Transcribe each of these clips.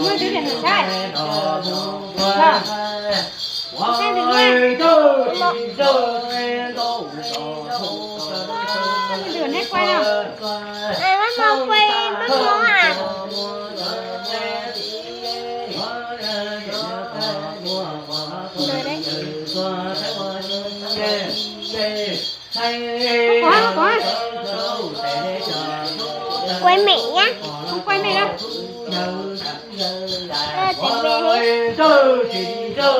Mới thứ này sai. Sai được nha. Đường hết quay đâu. Bắt mau quay bắt mau à. Rồi đấy. Không có. Quay mẹ nhá. Không quay mẹ đâu. Chuẩn bị hết.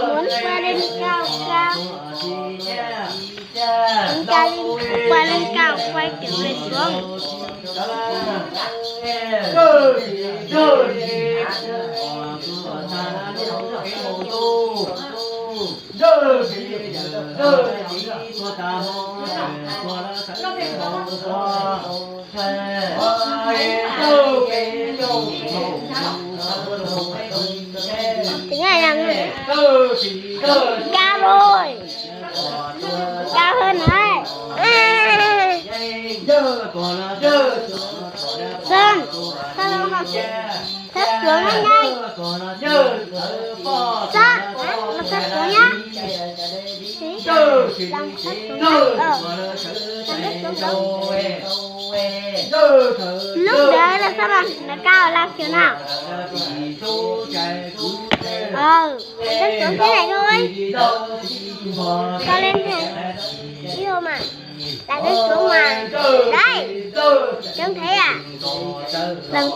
Muốn qua lên cao cao. Muốn cao lên qua lên cao quay trở về xuống. Tiếng này làm gì? Cao rồi. Cao hơn đấy. Sơn, sao không học? Thấp xuống nhanh nhanh. Sơn, nó thấp xuống nhá. Đang thấp xuống nhá. Lúc đấy là sao nó cao là kiểu nào? Thấp xuống thế này thôi. Cao lên thế yêu mà. Lại thấp xuống mà. Đây. Trông thấy à?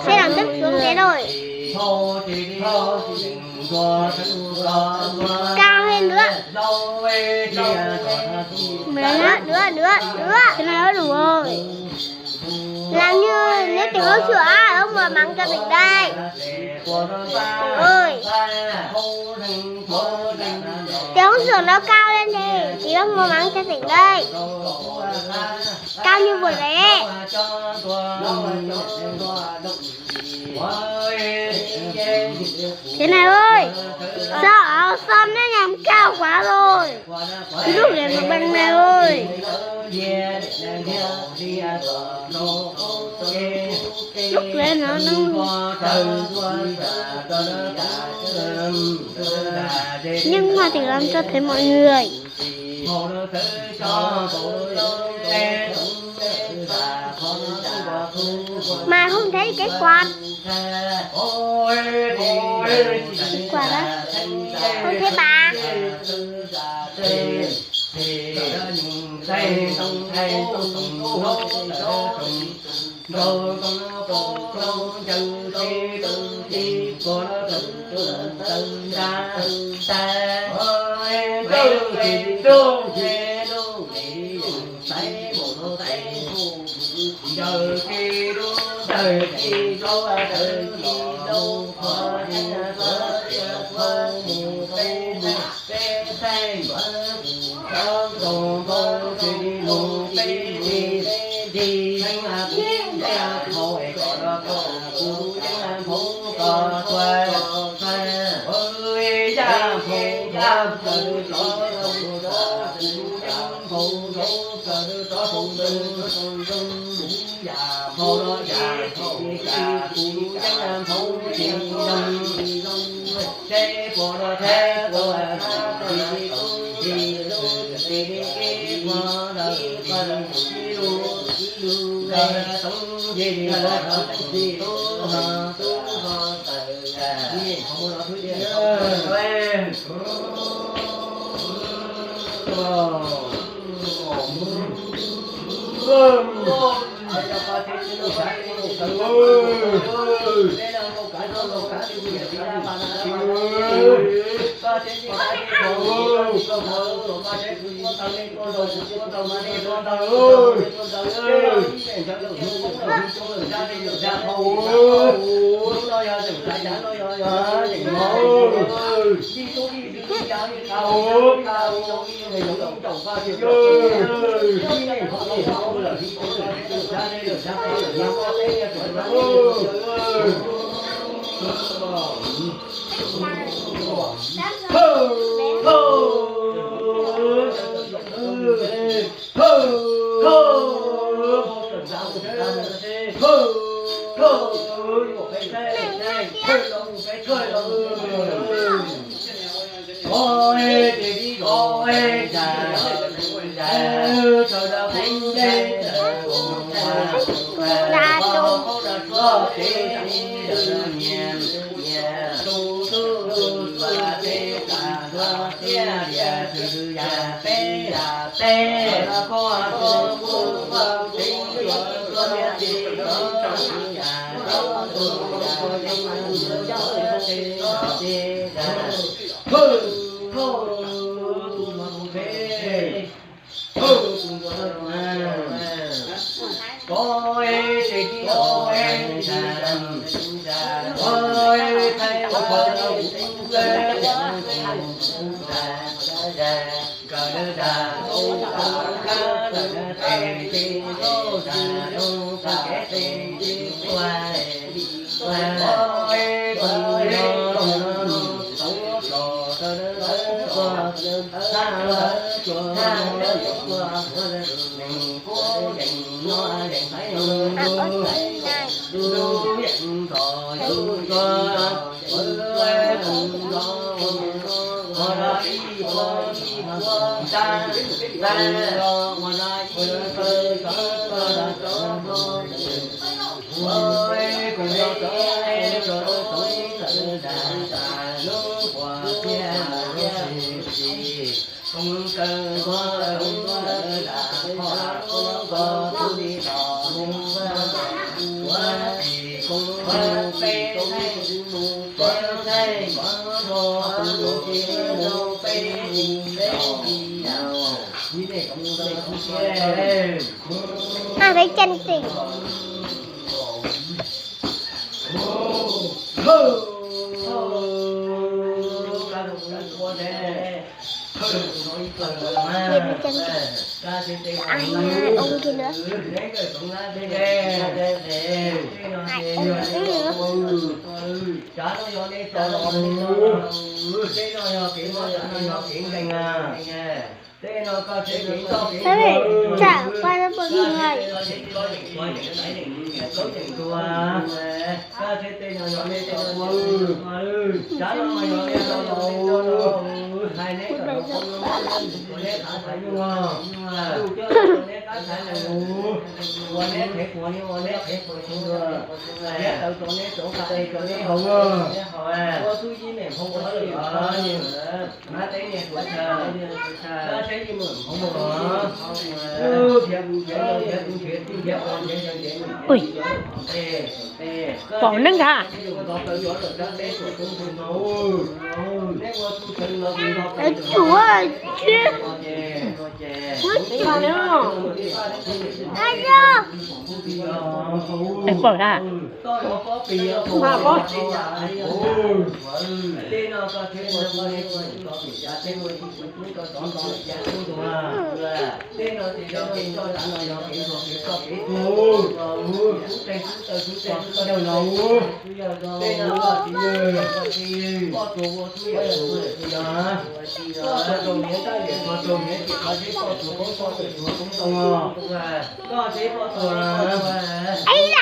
Sẽ làm thấp xuống thế rồi. Cao hơn nữa. Nữa. Thế này nó đủ rồi. Làm như nếu tiếng uống sữa ông mà mắng cho mình đây. Ôi. Tiếng uống sữa nó cao lên thì ông mà mắng cho mình đây. Cao như vừa đấy. Thế này ơi. Sao áo son nó nhằm cao quá rồi. Lúc này nó bằng này ơi. Lúc lên nó nhưng mà thì làm cho thấy mọi người. Mà không thấy cái quạt. Quạt á. Không thấy bà. ôi đi ôi già trời đã vinh đê Ra chung. có thể nhà nhà tu tu và thế cả đó thế nhà từ nhà té có có có chính có nhà gì có nhà đó tu có những cháu thế hơ hơ tu mong thế hơ tu có thì có tràn ôi thay một phần lên cờ đà ô cá đà thề thì ô đà ô cá thề thì qua ôi ôi không cần có đã có tu đi đò quá thì cũng không phải có thấy có đồ chỉ đâu phải nhìn đến gì đâu như này cũng đây không xe thấy chân tình. Ông kia nữa. Chả qua nó bật người. Ui, bỏ nâng ra. Chúa ơi, chứ. Bỏ nữa. Ai đó. Để bỏ ra. Mà có. Ấy da.